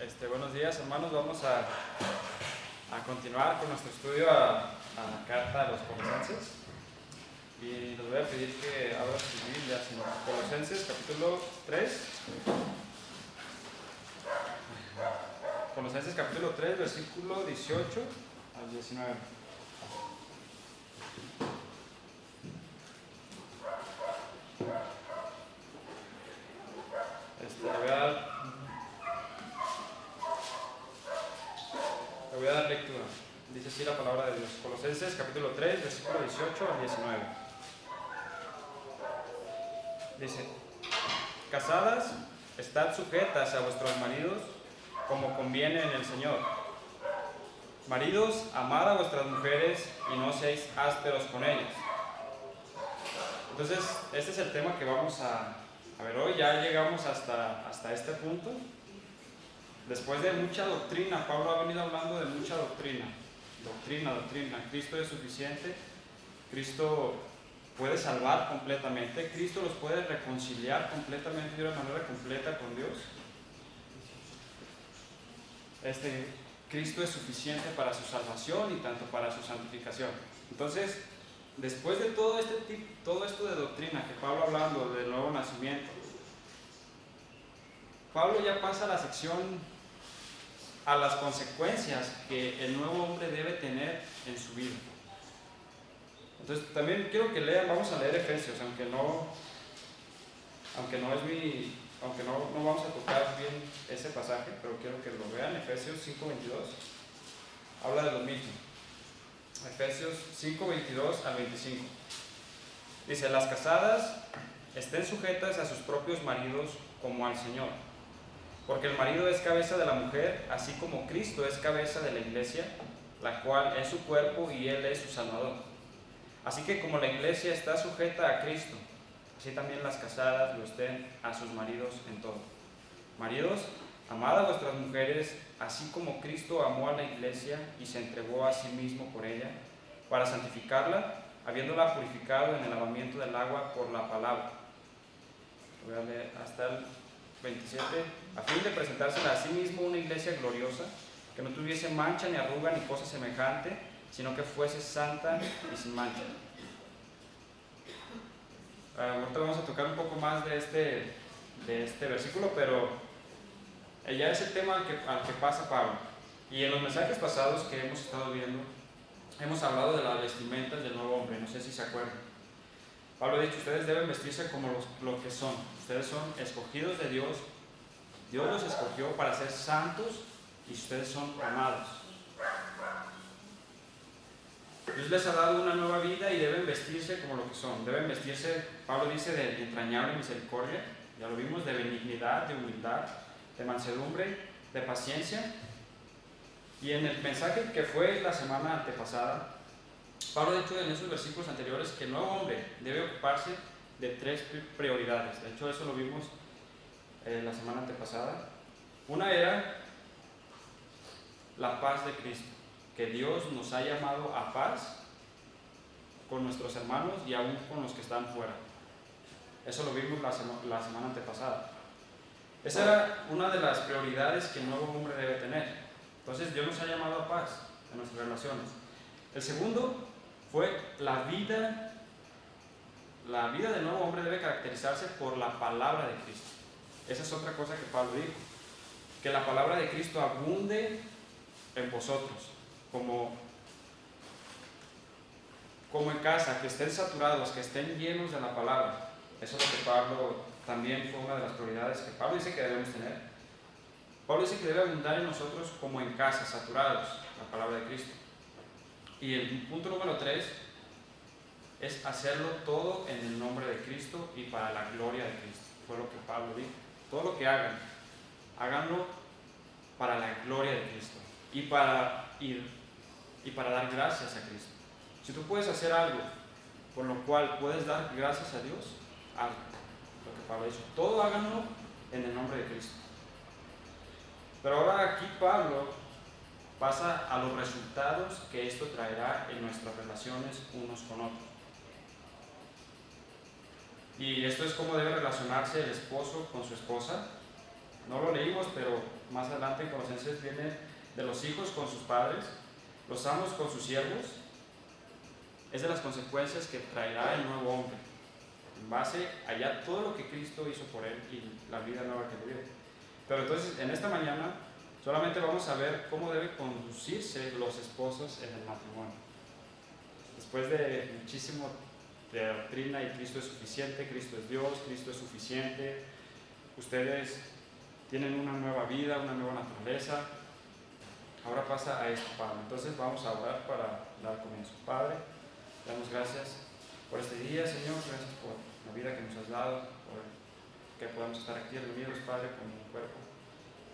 Buenos días, hermanos. Vamos a continuar con nuestro estudio a la carta a los Colosenses. Y les voy a pedir que abran sus Biblias en Colosenses capítulo 3. Colosenses capítulo 3, versículo 18 al 19. Le voy a dar lectura. Dice así la palabra de Dios. Colosenses capítulo 3, versículo 18 al 19. Dice: Casadas, estad sujetas a vuestros maridos como conviene en el Señor. Maridos, amad a vuestras mujeres y no seáis ásperos con ellas. Entonces, este es el tema que vamos a ver hoy. Ya llegamos hasta este punto. Después de mucha doctrina, Pablo ha venido hablando de mucha doctrina. Doctrina. Cristo es suficiente. Cristo puede salvar completamente. Cristo los puede reconciliar completamente de una manera completa con Dios. Cristo es suficiente para su salvación y tanto para su santificación. Entonces, después de todo esto de doctrina que Pablo hablando del nuevo nacimiento, Pablo ya pasa a la sección a las consecuencias que el nuevo hombre debe tener en su vida. Entonces también quiero que lean, vamos a leer Efesios, aunque no vamos a tocar bien ese pasaje, pero quiero que lo vean. Efesios 5:22 habla de lo mismo. Efesios 5:22 al 25 dice: las casadas estén sujetas a sus propios maridos como al Señor, porque el marido es cabeza de la mujer, así como Cristo es cabeza de la iglesia, la cual es su cuerpo y Él es su Salvador. Así que como la iglesia está sujeta a Cristo, así también las casadas lo estén a sus maridos en todo. Maridos, amad a vuestras mujeres, así como Cristo amó a la iglesia y se entregó a sí mismo por ella, para santificarla, habiéndola purificado en el lavamiento del agua por la palabra. Voy a leer hasta el 27, a fin de presentársela a sí mismo una iglesia gloriosa, que no tuviese mancha ni arruga ni cosa semejante, sino que fuese santa y sin mancha. Ahorita vamos a tocar un poco más de este versículo, pero ya es el tema al que pasa Pablo. Y en los mensajes pasados que hemos estado viendo, hemos hablado de las vestimentas del nuevo hombre, no sé si se acuerdan. Pablo ha dicho: ustedes deben vestirse como lo que son. Ustedes son escogidos de Dios. Dios los escogió para ser santos y ustedes son amados. Dios les ha dado una nueva vida y deben vestirse como lo que son. Deben vestirse, Pablo dice, de entrañable misericordia, ya lo vimos, de benignidad, de humildad, de mansedumbre, de paciencia. Y en el mensaje que fue la semana antepasada, Pablo ha dicho en esos versículos anteriores que el nuevo hombre debe ocuparse de 3 prioridades. De hecho, eso lo vimos la semana antepasada. Una era la paz de Cristo, que Dios nos ha llamado a paz con nuestros hermanos y aún con los que están fuera. Eso lo vimos la semana antepasada. Esa era una de las prioridades que el nuevo hombre debe tener. Entonces, Dios nos ha llamado a paz en nuestras relaciones. El segundo fue la vida del nuevo hombre debe caracterizarse por la palabra de Cristo. Esa es otra cosa que Pablo dijo, que la palabra de Cristo abunde en vosotros, como en casa, que estén saturados, que estén llenos de la palabra. Eso es lo que Pablo también fue una de las prioridades que Pablo dice que debemos tener. Pablo dice que debe abundar en nosotros como en casa, saturados, la palabra de Cristo. Y el punto número 3 es hacerlo todo en el nombre de Cristo y para la gloria de Cristo. Fue lo que Pablo dijo. Todo lo que hagan, háganlo para la gloria de Cristo y para dar gracias a Cristo. Si tú puedes hacer algo por lo cual puedes dar gracias a Dios, hazlo. Lo que Pablo dijo, todo háganlo en el nombre de Cristo. Pero ahora aquí Pablo pasa a los resultados que esto traerá en nuestras relaciones unos con otros. Y esto es cómo debe relacionarse el esposo con su esposa. No lo leímos, vimos, pero más adelante en Colosenses viene de los hijos con sus padres, los amos con sus siervos. Es de las consecuencias que traerá el nuevo hombre, en base a ya todo lo que Cristo hizo por él y la vida nueva que vive. Pero entonces, en esta mañana, solamente vamos a ver cómo deben conducirse los esposos en el matrimonio. Después de muchísimo de doctrina y Cristo es suficiente, Cristo es Dios, Cristo es suficiente, ustedes tienen una nueva vida, una nueva naturaleza. Ahora pasa a esto, Padre. Entonces vamos a orar para dar comienzo. Padre, damos gracias por este día, Señor, gracias por la vida que nos has dado, por que podamos estar aquí reunidos, Padre, como un cuerpo.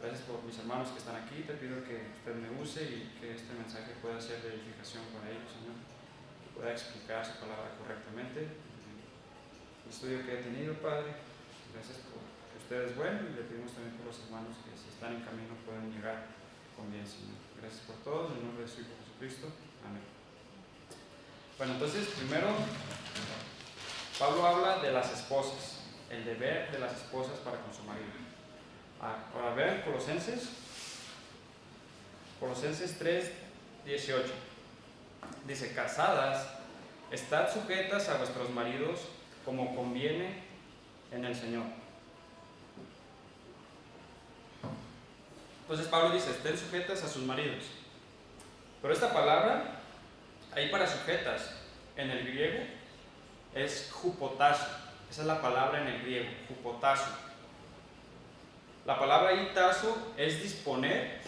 Gracias por mis hermanos que están aquí, te pido que usted me use y que este mensaje pueda ser de edificación para ellos, Señor, que pueda explicar su palabra correctamente. El estudio que he tenido, Padre, gracias por que usted es bueno y le pedimos también por los hermanos que si están en camino puedan llegar con bien, Señor. Gracias por todo, en el nombre de su Hijo Jesucristo. Amén. Bueno, entonces, primero, Pablo habla de las esposas, el deber de las esposas para con su marido. Ahora vean Colosenses 3, 18. Dice, casadas, estad sujetas a vuestros maridos como conviene en el Señor. Entonces Pablo dice, estén sujetas a sus maridos. Pero esta palabra, ahí para sujetas, en el griego, es hupotazo. Esa es la palabra en el griego, hupotazo. La palabra ahí tazo es disponer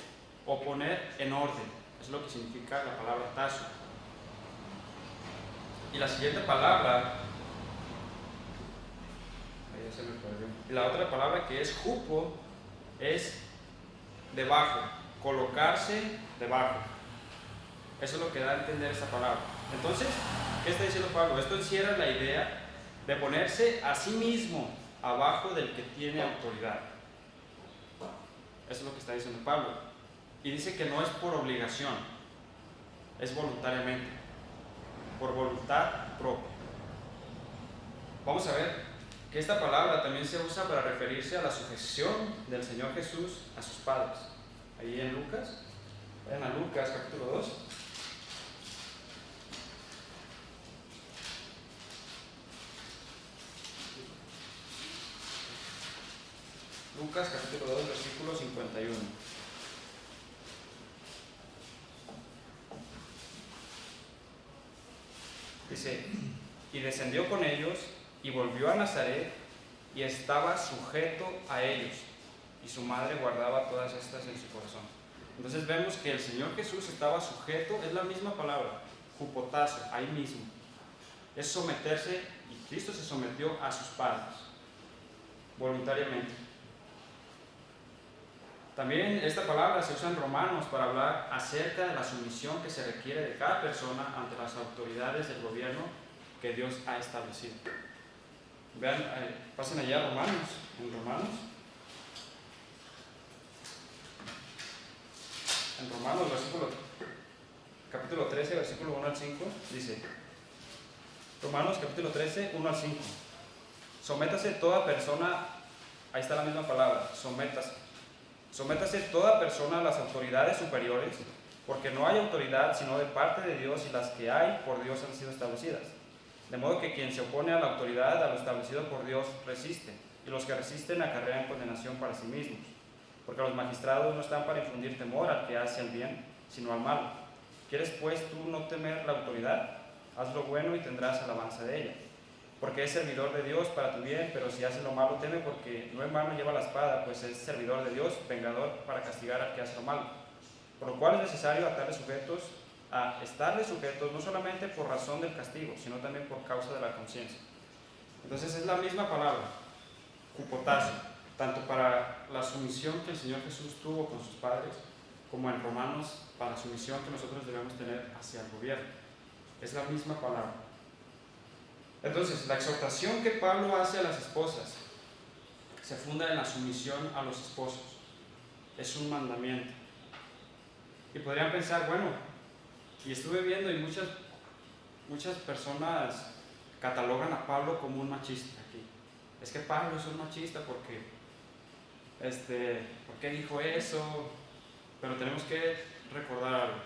o poner en orden. Es lo que significa la palabra tazo. Y la siguiente palabra, ahí ya se me perdió. Y la otra palabra que es hupo, es debajo, colocarse debajo. Eso es lo que da a entender esta palabra. Entonces, ¿qué está diciendo Pablo? Esto encierra la idea de ponerse a sí mismo abajo del que tiene autoridad. Eso es lo que está diciendo Pablo. Y dice que no es por obligación, es voluntariamente, por voluntad propia. Vamos a ver que esta palabra también se usa para referirse a la sujeción del Señor Jesús a sus padres. Ahí en Lucas, vayan a Lucas capítulo 2. Lucas capítulo 2, versículo 51. Dice, y descendió con ellos y volvió a Nazaret y estaba sujeto a ellos, y su madre guardaba todas estas en su corazón. Entonces vemos que el Señor Jesús estaba sujeto, es la misma palabra, hupotazo, ahí mismo. Es someterse, y Cristo se sometió a sus padres, voluntariamente. También esta palabra se usa en Romanos para hablar acerca de la sumisión que se requiere de cada persona ante las autoridades del gobierno que Dios ha establecido. Vean, pasen allá a Romanos, en Romanos, capítulo 13, versículo 1 al 5, dice, Romanos capítulo 13, 1 al 5, sométase toda persona, ahí está la misma palabra, sométase toda persona a las autoridades superiores, porque no hay autoridad sino de parte de Dios, y las que hay por Dios han sido establecidas. De modo que quien se opone a la autoridad, a lo establecido por Dios, resiste, y los que resisten acarrean condenación para sí mismos. Porque los magistrados no están para infundir temor al que hace el bien, sino al malo. ¿Quieres pues tú no temer la autoridad? Haz lo bueno y tendrás alabanza de ella. Porque es servidor de Dios para tu bien, pero si hace lo malo teme, porque no en vano lleva la espada, pues es servidor de Dios, vengador para castigar al que hace lo malo. Por lo cual es necesario estarles sujetos no solamente por razón del castigo, sino también por causa de la conciencia. Entonces es la misma palabra, hupotazo, tanto para la sumisión que el Señor Jesús tuvo con sus padres, como en Romanos para la sumisión que nosotros debemos tener hacia el gobierno. Es la misma palabra. Entonces, la exhortación que Pablo hace a las esposas se funda en la sumisión a los esposos. Es un mandamiento. Y podrían pensar, bueno, y estuve viendo y muchas personas catalogan a Pablo como un machista aquí. Es que Pablo es un machista porque ¿por qué dijo eso? Pero tenemos que recordar algo.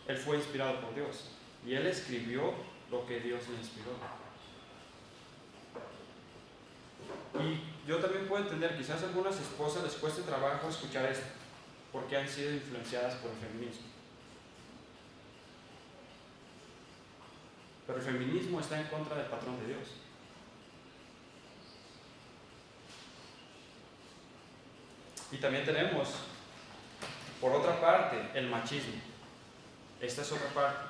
Él fue inspirado por Dios y él escribió lo que Dios le inspiró. Y yo también puedo entender, quizás a algunas esposas les cueste trabajo escuchar esto, porque han sido influenciadas por el feminismo. Pero el feminismo está en contra del patrón de Dios. Y también tenemos, por otra parte, el machismo. Esta es otra parte.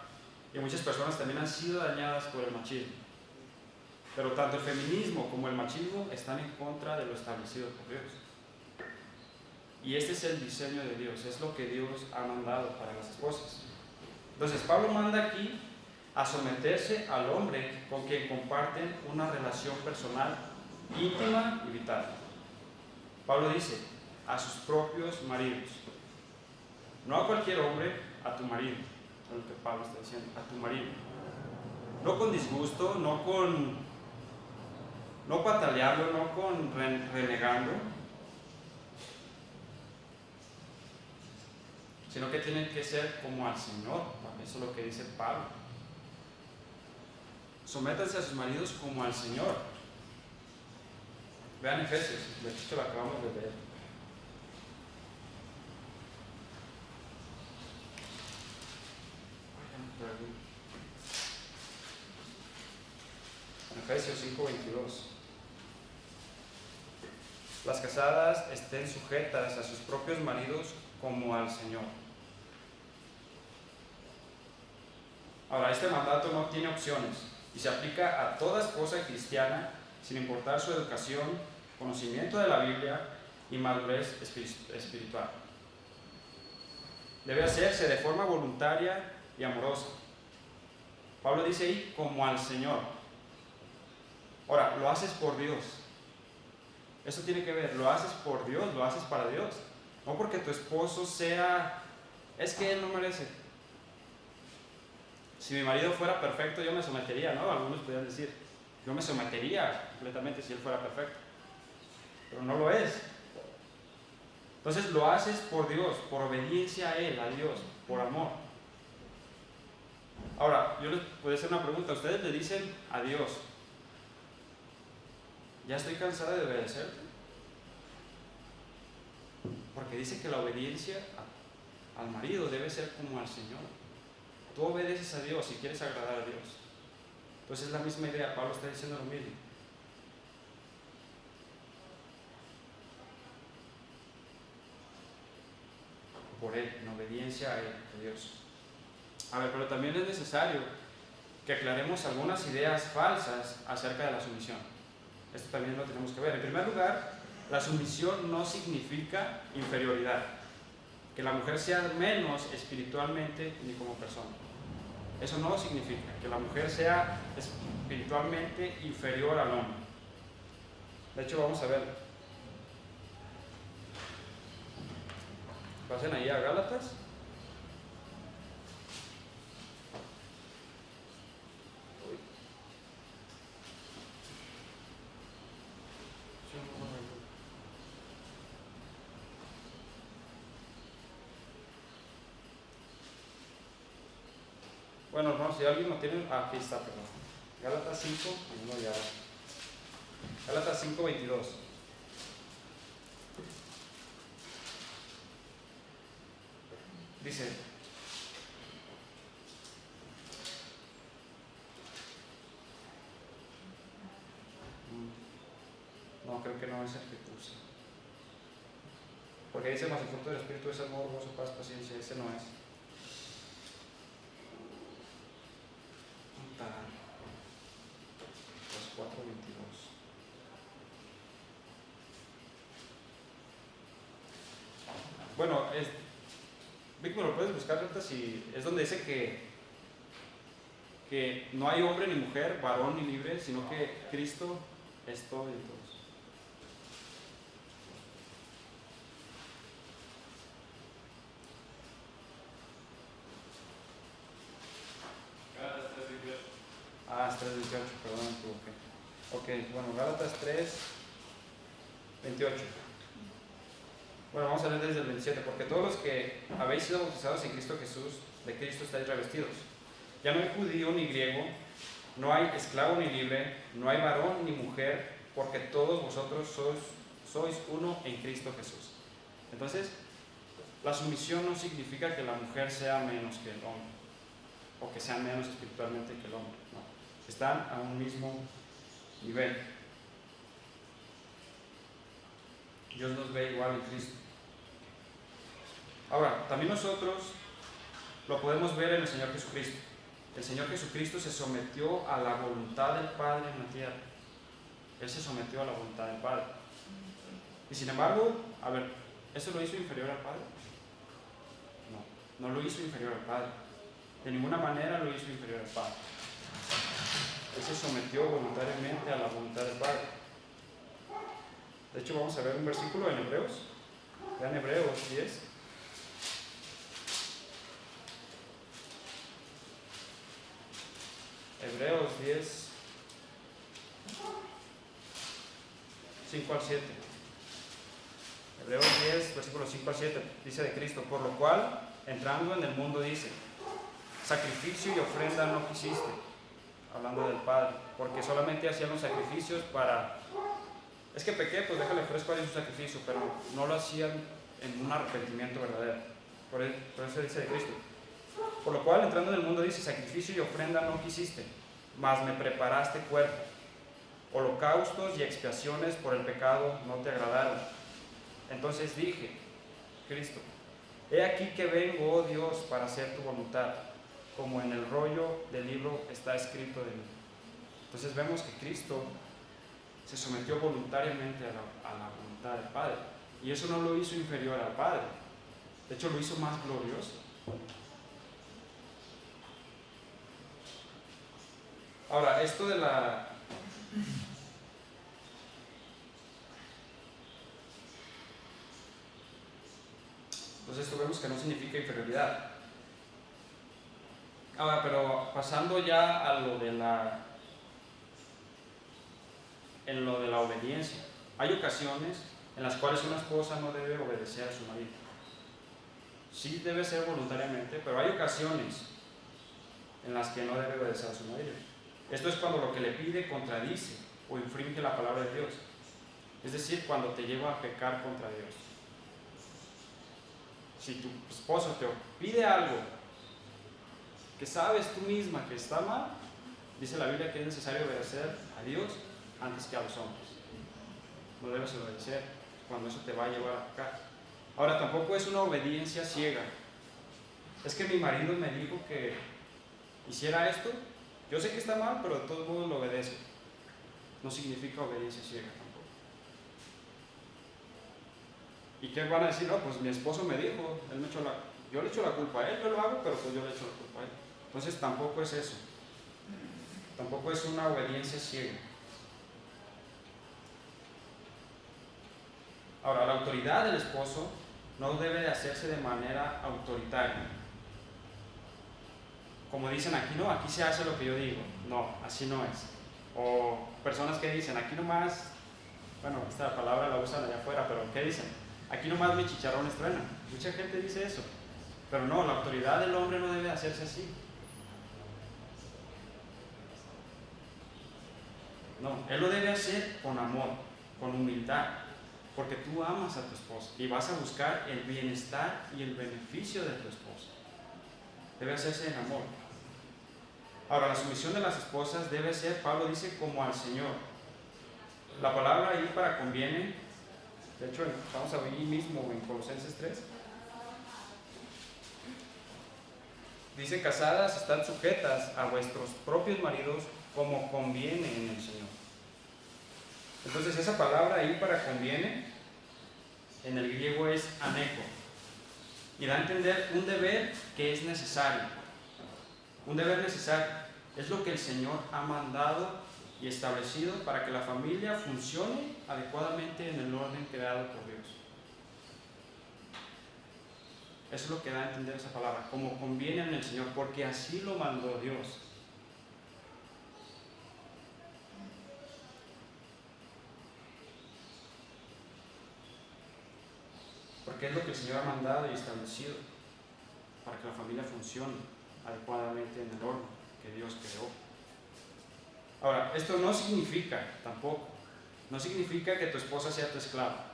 Y muchas personas también han sido dañadas por el machismo. Pero tanto el feminismo como el machismo están en contra de lo establecido por Dios. Y este es el diseño de Dios, es lo que Dios ha mandado para las esposas. Entonces Pablo manda aquí a someterse al hombre con quien comparten una relación personal íntima y vital. Pablo dice, a sus propios maridos. No a cualquier hombre, a tu marido. Es lo que Pablo está diciendo, a tu marido. No con disgusto, no patalearlo, no con renegando, sino que tienen que ser como al Señor. Eso es lo que dice Pablo. Sométanse a sus maridos como al Señor. Vean Efesios, de hecho lo acabamos de leer. Efesios 5:22. Las casadas estén sujetas a sus propios maridos como al Señor. Ahora, este mandato no tiene opciones y se aplica a toda esposa cristiana sin importar su educación, conocimiento de la Biblia y madurez espiritual. Debe hacerse de forma voluntaria y amorosa. Pablo dice ahí, como al Señor. Ahora, lo haces por Dios. Eso tiene que ver, lo haces por Dios, lo haces para Dios. No porque tu esposo sea, es que él no merece. Si mi marido fuera perfecto, yo me sometería, ¿no? Algunos podrían decir, yo me sometería completamente si él fuera perfecto. Pero no lo es. Entonces lo haces por Dios, por obediencia a Él, a Dios, por amor. Ahora, yo les puedo hacer una pregunta. Ustedes le dicen a Dios, ya estoy cansada de obedecerte. Porque dice que la obediencia al marido debe ser como al Señor. Tú obedeces a Dios y quieres agradar a Dios. Entonces es la misma idea, Pablo está diciendo lo mismo. Por Él, en obediencia a Él, a Dios. A ver, pero también es necesario que aclaremos algunas ideas falsas acerca de la sumisión. Esto también lo tenemos que ver. En primer lugar, la sumisión no significa inferioridad, que la mujer sea menos espiritualmente ni como persona. Eso no significa que la mujer sea espiritualmente inferior al hombre. De hecho, vamos a ver. Pasen ahí a Gálatas. Bueno, hermanos, si alguien no tiene, aquí está, perdón. Gálatas 5, no, ya. Gálatas 5:22. Dice, no, creo que no es el que puse. Porque dice, más el fruto del Espíritu es amor, gozo, paz, paciencia. Ese no es. Los 4:22. Bueno, Vic, ¿me lo puedes buscar ahorita? Si es donde dice que no hay hombre ni mujer, varón ni libre, sino que Cristo es todo y todos. Gálatas 3:18. Ah, es 3:18, perdón, me equivoqué. Ok, bueno, Gálatas 3, 28. Bueno, vamos a leer desde el 27. Porque todos los que habéis sido bautizados en Cristo Jesús, de Cristo estáis revestidos. Ya no hay judío ni griego, no hay esclavo ni libre, no hay varón ni mujer, porque todos vosotros sois uno en Cristo Jesús. Entonces, la sumisión no significa que la mujer sea menos que el hombre, o que sea menos espiritualmente que el hombre. No. Están a un mismo nivel. Dios nos ve igual en Cristo. Ahora, también nosotros lo podemos ver en el Señor Jesucristo. El Señor Jesucristo se sometió a la voluntad del Padre en la tierra. Él se sometió a la voluntad del Padre. Y sin embargo, a ver, ¿eso lo hizo inferior al Padre? No, no lo hizo inferior al Padre. De ninguna manera lo hizo inferior al Padre. Él se sometió voluntariamente a la voluntad del Padre. De hecho, vamos a ver un versículo en Hebreos. Vean Hebreos 10. Hebreos 10, 5 al 7. Hebreos 10, versículos 5 al 7, dice de Cristo: por lo cual, entrando en el mundo, dice: sacrificio y ofrenda no quisiste, hablando del Padre, porque solamente hacían los sacrificios para... Es que pequé, pues déjale ofrezco a Dios un sacrificio, pero no lo hacían en un arrepentimiento verdadero. Por eso dice de Cristo: por lo cual, entrando en el mundo, dice: sacrificio y ofrenda no quisiste, mas me preparaste cuerpo. Holocaustos y expiaciones por el pecado no te agradaron. Entonces dije, Cristo: he aquí que vengo, oh Dios, para hacer tu voluntad, como en el rollo del libro está escrito de mí. Entonces vemos que Cristo se sometió voluntariamente a la voluntad del Padre. Y eso no lo hizo inferior al Padre. De hecho, lo hizo más glorioso. Ahora, esto de la... Entonces esto vemos que no significa inferioridad. Ahora, pero pasando ya a lo de la obediencia. Hay ocasiones en las cuales una esposa no debe obedecer a su marido. Sí debe ser voluntariamente, pero hay ocasiones en las que no debe obedecer a su marido. Esto es cuando lo que le pide contradice o infringe la palabra de Dios. Es decir, cuando te lleva a pecar contra Dios. Si tu esposo te pide algo que sabes tú misma que está mal, dice la Biblia que es necesario obedecer a Dios antes que a los hombres. No debes obedecer cuando eso te va a llevar a pecar. Ahora, tampoco es una obediencia ciega. Es que mi marido me dijo que hiciera esto. Yo sé que está mal, pero de todos modos lo obedezco. No significa obediencia ciega tampoco. ¿Y qué van a decir? No, pues mi esposo me dijo, yo le echo la culpa a él, yo lo hago, pero pues yo le echo la culpa a él. Entonces tampoco es eso. Tampoco es una obediencia ciega. Ahora, la autoridad del esposo no debe de hacerse de manera autoritaria. Como dicen aquí, no, aquí se hace lo que yo digo. No, así no es. O personas que dicen, aquí nomás, bueno, esta palabra la usan allá afuera, pero ¿qué dicen? Aquí nomás mi chicharrón estruena. Mucha gente dice eso. Pero no, la autoridad del hombre no debe hacerse así. No, él lo debe hacer con amor, con humildad, porque tú amas a tu esposa y vas a buscar el bienestar y el beneficio de tu esposa. Debe hacerse en amor. Ahora, la sumisión de las esposas debe ser, Pablo dice, como al Señor. La palabra ahí para conviene, de hecho, estamos ahí mismo en Colosenses 3. Dice: casadas, estad sujetas a vuestros propios maridos como conviene en el Señor. Entonces, esa palabra ahí para conviene, en el griego es aneco. Y da a entender un deber que es necesario. Un deber necesario. Es lo que el Señor ha mandado y establecido para que la familia funcione adecuadamente en el orden creado por Dios. Eso es lo que da a entender esa palabra, como conviene en el Señor, porque así lo mandó Dios. Porque es lo que el Señor ha mandado y establecido para que la familia funcione adecuadamente en el orden que Dios creó. Ahora, esto no significa tampoco, no significa que tu esposa sea tu esclava.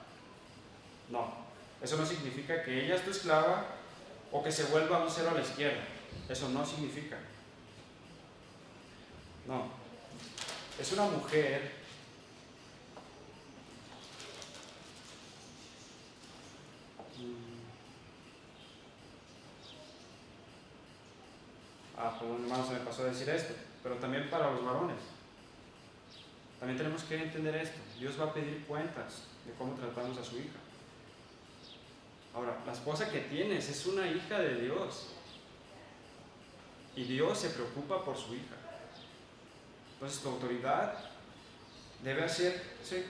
No, eso no significa que ella es tu esclava o que se vuelva un cero a la izquierda. Eso no significa. No, es una mujer perdón, hermano, se me pasó a decir esto, pero también para los varones. También tenemos que entender esto. Dios va a pedir cuentas de cómo tratamos a su hija. Ahora, la esposa que tienes es una hija de Dios. Y Dios se preocupa por su hija. Entonces tu autoridad debe hacerse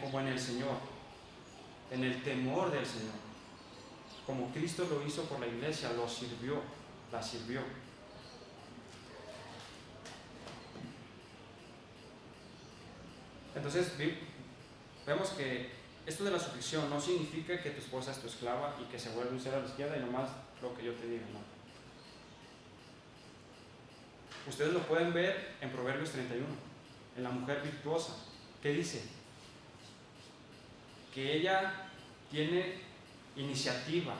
como en el Señor, en el temor del Señor. Como Cristo lo hizo por la iglesia, lo sirvió, la sirvió. Entonces vemos que esto de la sufrición no significa que tu esposa es tu esclava y que se vuelve un cero a la izquierda y nomás lo que yo te diga, no. Ustedes lo pueden ver en Proverbios 31, en la mujer virtuosa. ¿Qué dice? Que ella tiene iniciativa,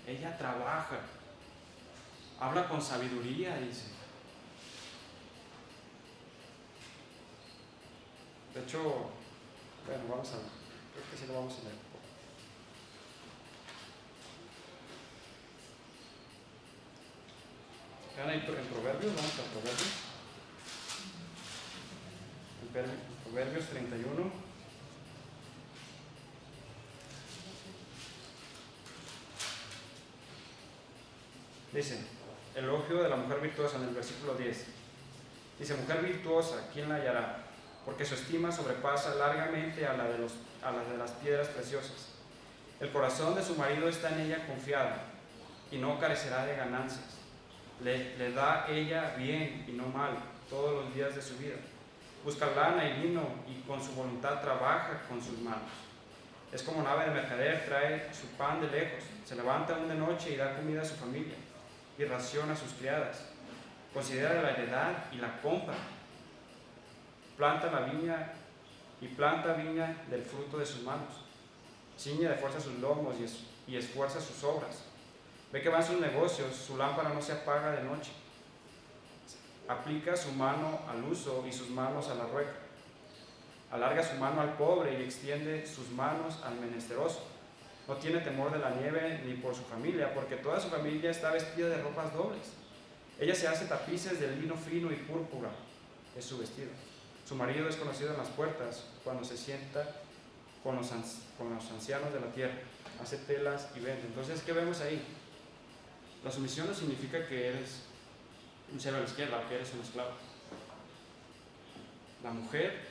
ella trabaja, habla con sabiduría, dice. De hecho, bueno, creo que sí lo vamos a leer. Vean ahí en Proverbios, vamos a Proverbios. En Proverbios 31. Dice, elogio de la mujer virtuosa en el versículo 10. Dice, mujer virtuosa, ¿quién la hallará? Porque su estima sobrepasa largamente a la de las piedras preciosas. El corazón de su marido está en ella confiado y no carecerá de ganancias. Le da ella bien y no mal todos los días de su vida. Busca lana y lino y con su voluntad trabaja con sus manos. Es como nave de mercader, trae su pan de lejos. Se levanta aún de noche y da comida a su familia y raciona a sus criadas. Considera la heredad y la compra. Planta viña del fruto de sus manos. Ciñe de fuerza sus lomos y esfuerza sus obras. Ve que van sus negocios, su lámpara no se apaga de noche. Aplica su mano al uso y sus manos a la rueca. Alarga su mano al pobre y extiende sus manos al menesteroso. No tiene temor de la nieve ni por su familia, porque toda su familia está vestida de ropas dobles. Ella se hace tapices de lino fino y púrpura, es su vestido. Su marido es conocido en las puertas cuando se sienta con los ancianos de la tierra. Hace telas y vende. Entonces, ¿qué vemos ahí? La sumisión no significa que eres un cero a la izquierda o que eres un esclavo. La mujer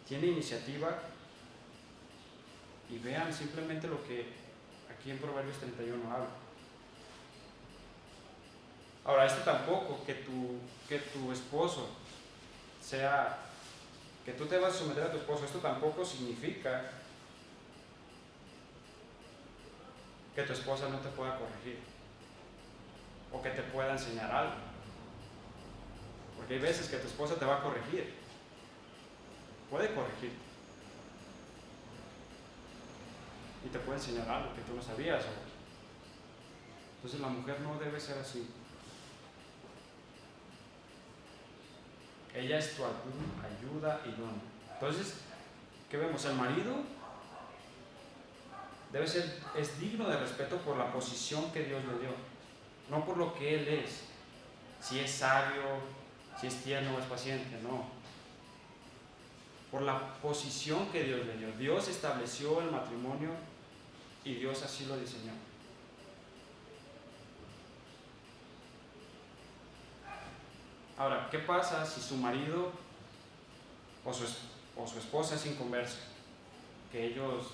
tiene iniciativa y vean simplemente lo que aquí en Proverbios 31 habla. Ahora, esto tampoco que tu esposo sea, que tú te vas a someter a tu esposo, esto tampoco significa que tu esposa no te pueda corregir o que te pueda enseñar algo. Porque hay veces que tu esposa te va a corregir, puede corregir y te puede enseñar algo que tú no sabías. Entonces la mujer no debe ser así. Ella es tu ayuda idónea. Entonces, ¿qué vemos? El marido es digno de respeto por la posición que Dios le dio, no por lo que él es, si es sabio, si es tierno o es paciente, no. Por la posición que Dios le dio. Dios estableció el matrimonio y Dios así lo diseñó. Ahora, ¿qué pasa si su marido o su esposa es inconverso? Que ellos,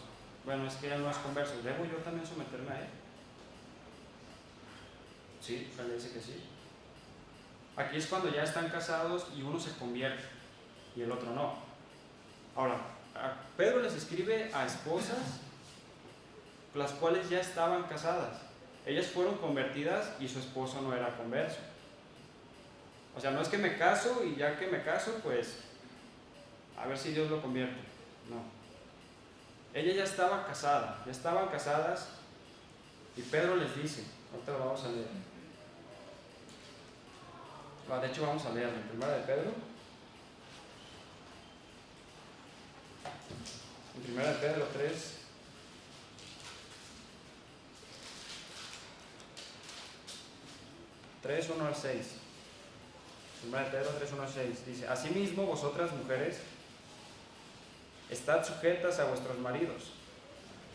bueno, es que él no es converso, ¿debo yo también someterme a él? Sí, él dice que sí. Aquí es cuando ya están casados y uno se convierte y el otro no. Ahora, Pedro les escribe a esposas las cuales ya estaban casadas. Ellas fueron convertidas y su esposo no era converso. O sea, no es que me caso y ya que me caso, pues a ver si Dios lo convierte. No. Ella ya estaba casada, ya estaban casadas, y Pedro les dice, ahorita lo vamos a leer. De hecho vamos a leer en Primera de Pedro. En Primera de Pedro 3. Tres, 1 al 6. Primera de Pedro 3, 1 al 6. Dice, asimismo vosotras mujeres, estad sujetas a vuestros maridos,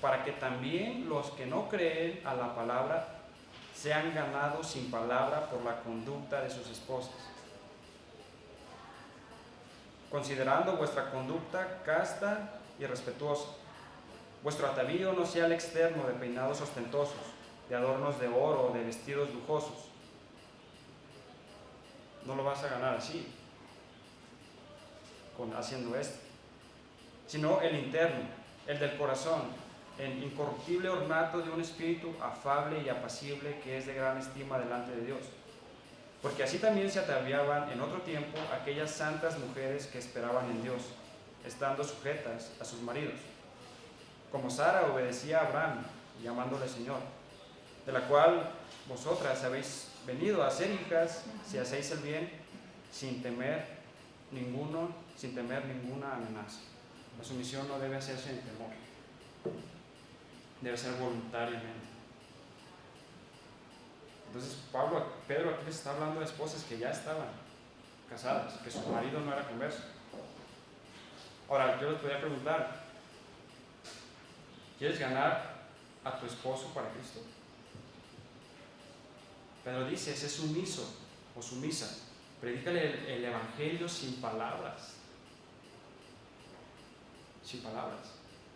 para que también los que no creen a la palabra sean ganados sin palabra por la conducta de sus esposas, considerando vuestra conducta casta y respetuosa. Vuestro atavío no sea el externo de peinados ostentosos, de adornos de oro o de vestidos lujosos. No lo vas a ganar así, haciendo esto, sino el interno, el del corazón, el incorruptible ornato de un espíritu afable y apacible que es de gran estima delante de Dios. Porque así también se ataviaban en otro tiempo aquellas santas mujeres que esperaban en Dios, estando sujetas a sus maridos, como Sara obedecía a Abraham, llamándole Señor, de la cual vosotras habéis venido a ser hijas si hacéis el bien sin temer ninguna amenaza. La sumisión no debe hacerse en temor, debe ser voluntariamente. Entonces Pedro aquí les está hablando de esposas que ya estaban casadas, que su marido no era converso. Ahora, yo les podría preguntar, ¿quieres ganar a tu esposo para Cristo? Pedro dice, sé sumiso o sumisa, predícale el evangelio sin palabras,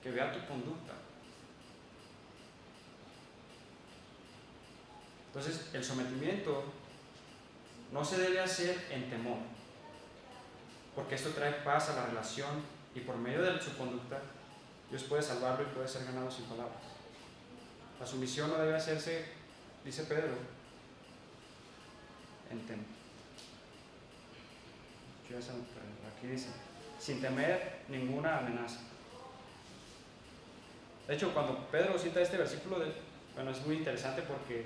que vea tu conducta. Entonces, el sometimiento no se debe hacer en temor, porque esto trae paz a la relación y por medio de su conducta Dios puede salvarlo y puede ser ganado sin palabras. La sumisión no debe hacerse, dice Pedro, en temor. Aquí dice, sin temer ninguna amenaza. De hecho, cuando Pedro cita este versículo, es muy interesante porque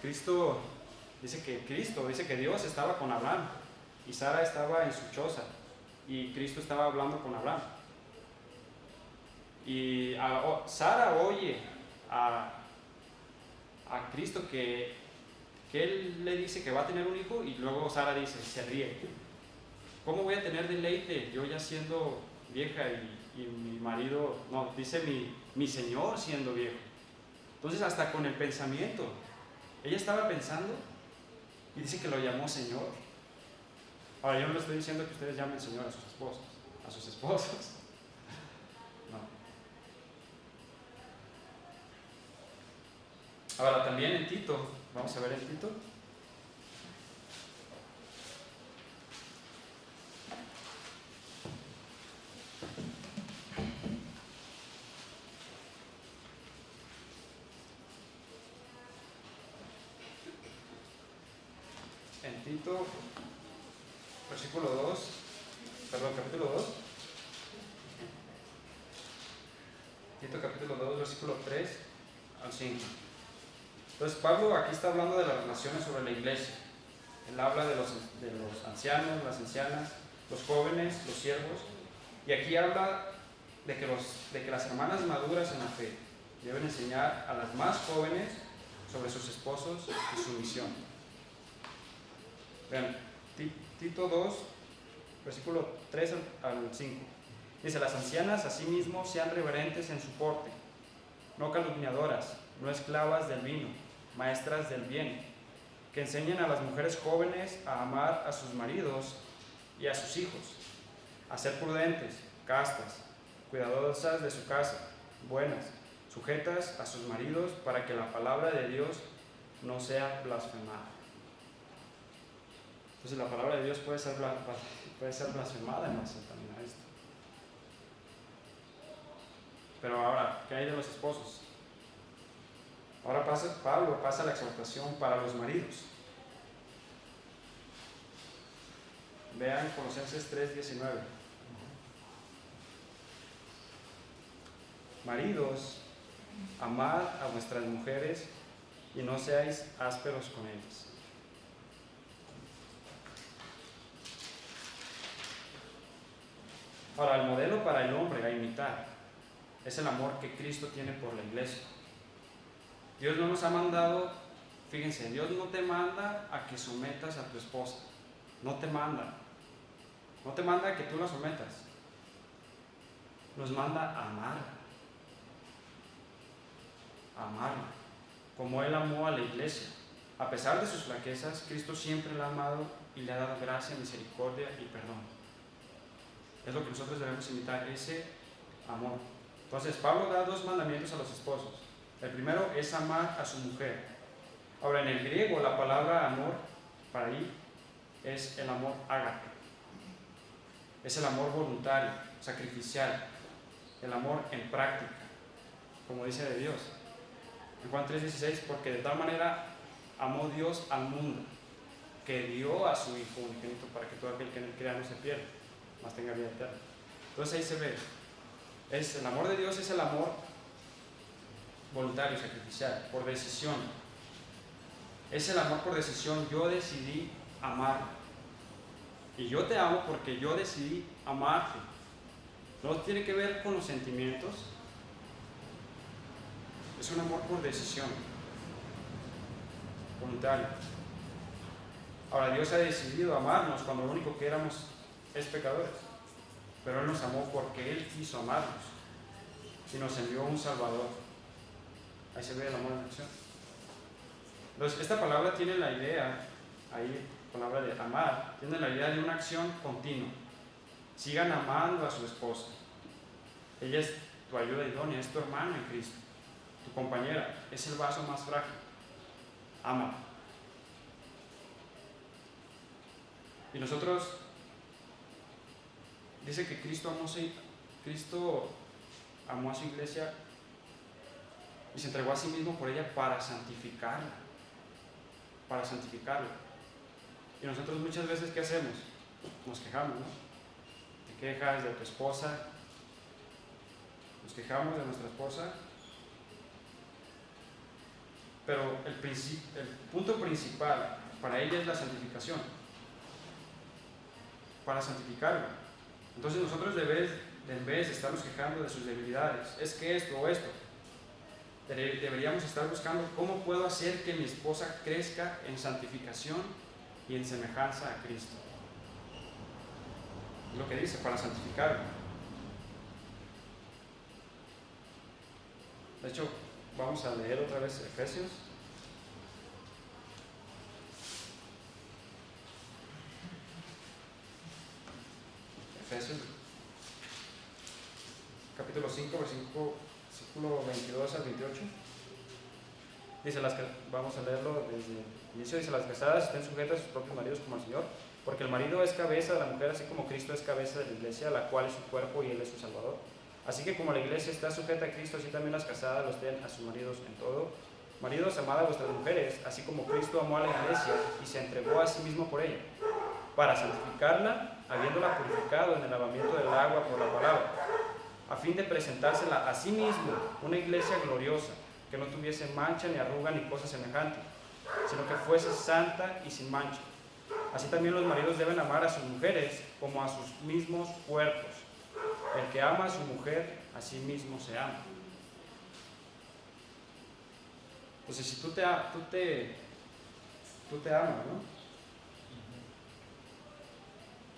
Cristo dice que Dios estaba con Abraham y Sara estaba en su choza y Cristo estaba hablando con Abraham. Y Sara oye a Cristo que él le dice que va a tener un hijo y luego Sara dice, se ríe. ¿Cómo voy a tener deleite yo ya siendo vieja y mi marido, no, dice mi señor siendo viejo? Entonces hasta con el pensamiento, ella estaba pensando y dice que lo llamó Señor. Ahora yo no le estoy diciendo que ustedes llamen Señor a sus esposos. No. Ahora también en Tito, vamos a ver en Tito. En Tito, capítulo 2, Tito capítulo 2, versículo 3 al 5. Entonces Pablo aquí está hablando de las relaciones sobre la iglesia. Él habla de los ancianos, las ancianas, los jóvenes, los siervos. Y aquí habla de que las hermanas maduras en la fe deben enseñar a las más jóvenes sobre sus esposos y su misión. Vean, Tito 2, versículo 3 al 5. Dice, las ancianas asimismo sean reverentes en su porte, no calumniadoras, no esclavas del vino, maestras del bien, que enseñen a las mujeres jóvenes a amar a sus maridos y a sus hijos, a ser prudentes, castas, cuidadosas de su casa, buenas, sujetas a sus maridos, para que la palabra de Dios no sea blasfemada. Entonces la palabra de Dios puede ser blasfemada en base también a esto. Pero ahora, ¿qué hay de los esposos? Ahora Pablo pasa la exhortación para los maridos. Vean Colosenses 3:19. Maridos, amad a vuestras mujeres y no seáis ásperos con ellas. Ahora, el modelo para el hombre a imitar es el amor que Cristo tiene por la iglesia. Dios no nos ha mandado, fíjense, Dios no te manda a que sometas a tu esposa. No te manda. No te manda a que tú la sometas. Nos manda a amarla. Amarla. Como Él amó a la iglesia. A pesar de sus flaquezas, Cristo siempre la ha amado y le ha dado gracia, misericordia y perdón. Es lo que nosotros debemos imitar, ese amor. Entonces, Pablo da 2 mandamientos a los esposos. El primero es amar a su mujer. Ahora, en el griego, la palabra amor, para ahí, es el amor ágape. Es el amor voluntario, sacrificial, el amor en práctica, como dice de Dios. En Juan 3:16, porque de tal manera amó Dios al mundo, que dio a su Hijo unigénito para que todo aquel que en él crea no se pierda, mas tenga vida eterna. Entonces ahí se ve, el amor de Dios es el amor voluntario, sacrificial, por decisión. Es el amor por decisión. Yo decidí amar. Y yo te amo porque yo decidí amarte. No tiene que ver con los sentimientos. Es un amor por decisión. Voluntario. Ahora, Dios ha decidido amarnos cuando lo único que éramos es pecadores. Pero Él nos amó porque Él quiso amarnos. Y nos envió un Salvador. Ahí se ve el amor en acción. Entonces, esta palabra tiene la idea, ahí, palabra de amar, tiene la idea de una acción continua. Sigan amando a su esposa. Ella es tu ayuda idónea, es tu hermana en Cristo, tu compañera, es el vaso más frágil. Ama. Y nosotros, dice que Cristo amó a su iglesia y se entregó a sí mismo por ella para santificarla. Para santificarla. Y nosotros muchas veces, ¿qué hacemos? Nos quejamos, ¿no? Te quejas de tu esposa. Nos quejamos de nuestra esposa. Pero el punto principal para ella es la santificación. Para santificarla. Entonces nosotros en vez de estarnos quejando de sus debilidades, es que esto o esto, deberíamos estar buscando cómo puedo hacer que mi esposa crezca en santificación y en semejanza a Cristo. Es lo que dice, para santificarla. De hecho, vamos a leer otra vez Efesios. Efesios, capítulo 5, versículo 22 al 28. Dice, vamos a leerlo desde el inicio. Dice, las casadas estén sujetas a sus propios maridos como al Señor, porque el marido es cabeza de la mujer, así como Cristo es cabeza de la iglesia, la cual es su cuerpo y Él es su Salvador. Así que como la iglesia está sujeta a Cristo, así también las casadas lo estén a sus maridos en todo. Maridos, amad a vuestras mujeres, así como Cristo amó a la iglesia y se entregó a sí mismo por ella, para santificarla, habiéndola purificado en el lavamiento del agua por la palabra, a fin de presentársela a sí mismo una iglesia gloriosa, que no tuviese mancha ni arruga ni cosa semejante, sino que fuese santa y sin mancha. Así también los maridos deben amar a sus mujeres como a sus mismos cuerpos. El que ama a su mujer, a sí mismo se ama. Entonces, si tú te amas, ¿no?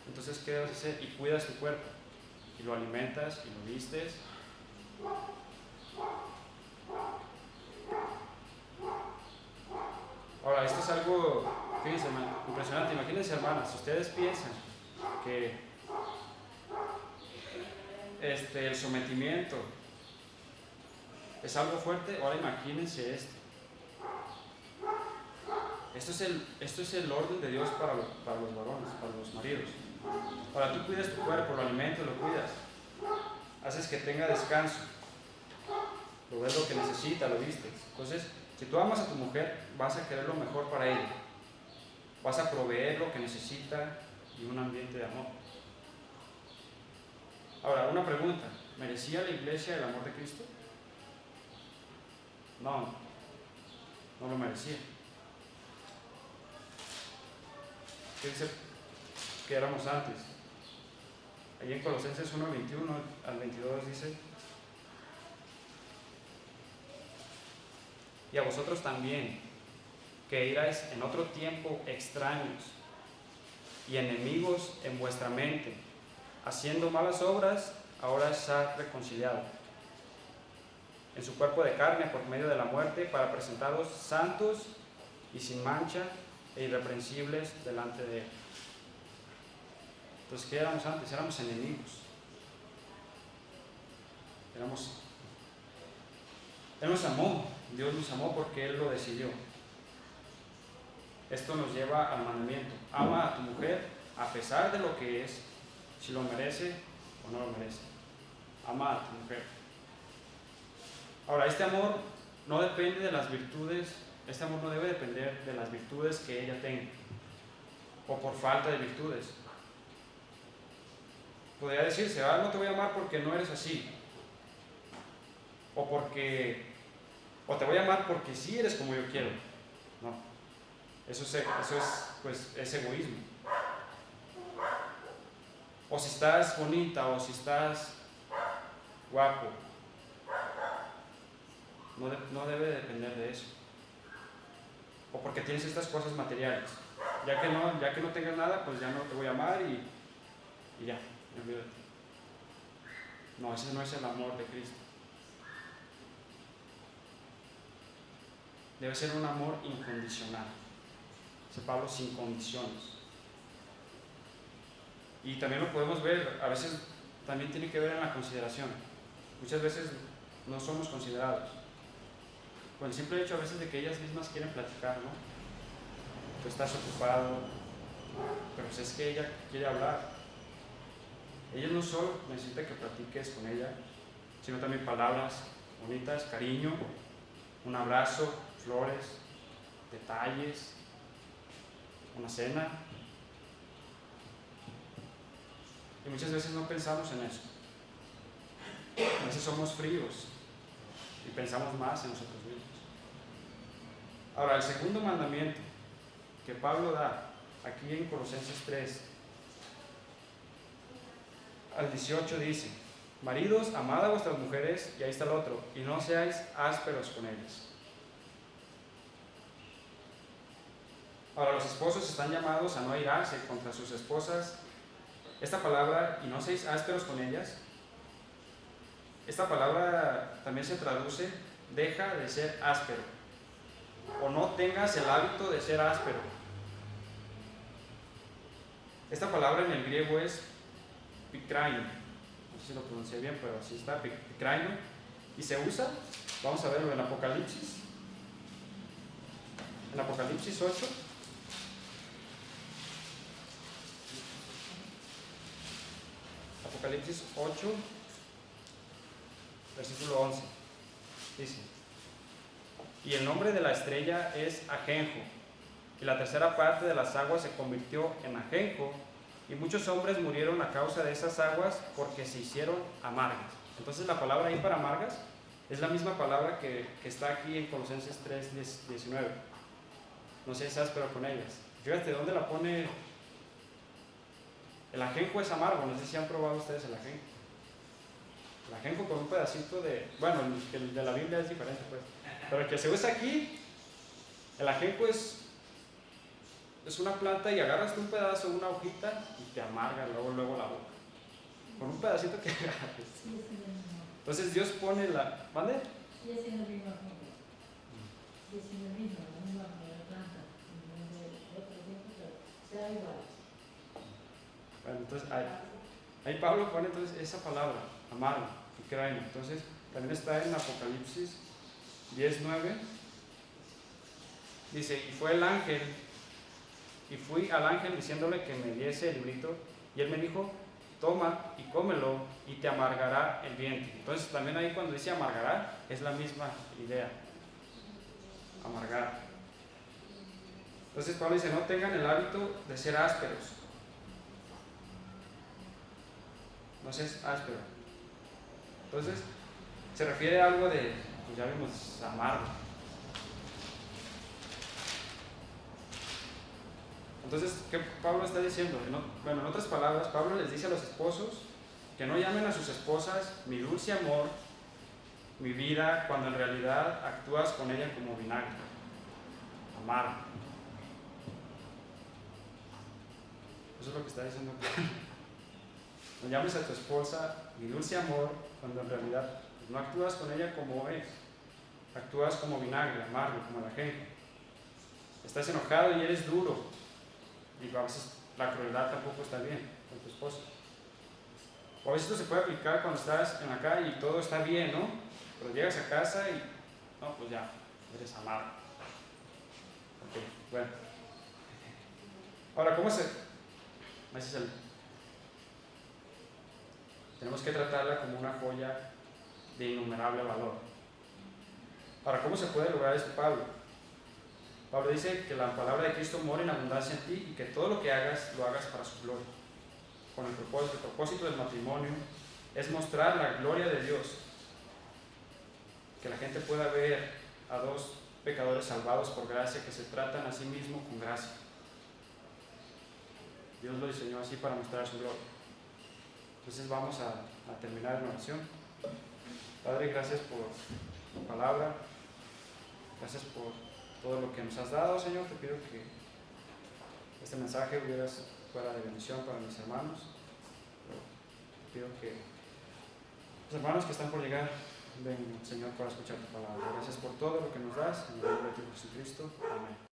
Entonces, ¿qué debes hacer? Y cuidas tu cuerpo, y lo alimentas, y lo vistes. Ahora, esto es algo, fíjense, impresionante. Imagínense, hermanas, si ustedes piensan que el sometimiento es algo fuerte, ahora imagínense esto. Esto es el orden de Dios para los varones, para los maridos. Ahora tú cuidas tu cuerpo, lo alimentas, lo cuidas, haces que tenga descanso. lo ves lo que necesita, lo vistes. Entonces, si tú amas a tu mujer, vas a querer lo mejor para ella. Vas a proveer lo que necesita y un ambiente de amor. Ahora, una pregunta. ¿Merecía la iglesia el amor de Cristo? No, no lo merecía. ¿Qué dice que éramos antes? Allí en Colosenses 1, 21 al 22 dice: y a vosotros también, que erais en otro tiempo extraños y enemigos en vuestra mente, haciendo malas obras, ahora se ha reconciliado en su cuerpo de carne por medio de la muerte, para presentaros santos y sin mancha e irreprensibles delante de Él. Entonces, ¿qué éramos antes? Éramos enemigos. Él nos amó, Dios nos amó porque Él lo decidió. Esto nos lleva al mandamiento: ama a tu mujer a pesar de lo que es, si lo merece o no lo merece. Ama a tu mujer. Ahora, este amor no depende de las virtudes, este amor no debe depender de las virtudes que ella tenga, o por falta de virtudes. Podría decirse: no te voy a amar porque no eres así, o te voy a amar porque sí eres como yo quiero. No, eso es egoísmo. O si estás bonita, o si estás guapo, no debe depender de eso. O porque tienes estas cosas materiales. Ya que no tengas nada, pues ya no te voy a amar y ya, me olvido de ti. No, ese no es el amor de Cristo. Debe ser un amor incondicional. Dice Pablo, sin condiciones. Y también lo podemos ver, a veces también tiene que ver en la consideración. Muchas veces no somos considerados. Con el simple hecho a veces de que ellas mismas quieren platicar, ¿no? Tú estás ocupado, pero pues es que ella quiere hablar. Ella no solo necesita que platiques con ella, sino también palabras bonitas, cariño, un abrazo, flores, detalles, una cena. Y muchas veces no pensamos en eso. A veces somos fríos y pensamos más en nosotros mismos. Ahora, el segundo mandamiento que Pablo da aquí en Colosenses 3 al 18 dice: maridos, amad a vuestras mujeres, y ahí está el otro, y no seáis ásperos con ellas. Ahora, los esposos están llamados a no airarse contra sus esposas. Esta palabra, y no seáis ásperos con ellas, esta palabra también se traduce: deja de ser áspero, o no tengas el hábito de ser áspero. Esta palabra en el griego es pikraino, no sé si lo pronuncié bien, pero así está, pikraino, y se usa, vamos a verlo en Apocalipsis 8. Apocalipsis 8, versículo 11, dice: y el nombre de la estrella es ajenjo, y la tercera parte de las aguas se convirtió en ajenjo, y muchos hombres murieron a causa de esas aguas porque se hicieron amargas. Entonces la palabra ahí para amargas es la misma palabra que está aquí en Colosenses 3, 19. No seas áspero con ellas. Fíjate dónde la pone. El ajenjo es amargo, no sé si han probado ustedes el ajenjo. El ajenjo con un pedacito de... Bueno, el de la Biblia es diferente, pues. Pero el que se usa aquí, el ajenjo es una planta y agarras un pedazo, una hojita, y te amarga luego la boca. Con un pedacito que agarres. Entonces Dios pone la... ¿Mande? Sí, es en el mismo ajenjo. Sí, es en el mismo, la misma planta. De otro tiempo, pero será igual. Bueno, entonces ahí Pablo pone entonces esa palabra, amargo, pikraino. Entonces también está en Apocalipsis 10:9. Dice: y fui al ángel diciéndole que me diese el librito, y él me dijo: toma y cómelo y te amargará el vientre. Entonces también ahí cuando dice amargará es la misma idea, amargar. Entonces Pablo dice, no tengan el hábito de ser ásperos. No seas áspero. Entonces se refiere a algo de, pues ya vimos, amargo. Entonces, ¿qué Pablo está diciendo? Bueno, en otras palabras, Pablo les dice a los esposos que no llamen a sus esposas mi dulce amor, mi vida, cuando en realidad actúas con ella como vinagre, amargo. Eso es lo que está diciendo Pablo. No llames a tu esposa mi dulce amor, cuando en realidad no actúas con ella como es. Actúas como vinagre, amargo, como la gente. Estás enojado y eres duro. Y a veces la crueldad tampoco está bien con tu esposa. O a veces esto se puede aplicar cuando estás en la calle y todo está bien, ¿no? Pero llegas a casa y, no, pues ya, eres amargo. Ok, bueno. Ahora, ¿cómo se...? Tenemos que tratarla como una joya de innumerable valor. Ahora, ¿cómo se puede lograr esto, Pablo? Pablo dice que la palabra de Cristo mora en abundancia en ti y que todo lo que hagas, lo hagas para su gloria. Con el propósito del matrimonio es mostrar la gloria de Dios. Que la gente pueda ver a dos pecadores salvados por gracia que se tratan a sí mismos con gracia. Dios lo diseñó así para mostrar su gloria. Entonces vamos a terminar en oración. Padre, gracias por tu palabra. Gracias por todo lo que nos has dado, Señor. Te pido que este mensaje fuera de bendición para mis hermanos. Te pido que los hermanos que están por llegar vengan, Señor, para escuchar tu palabra. Gracias por todo lo que nos das. En el nombre de Jesucristo. Amén.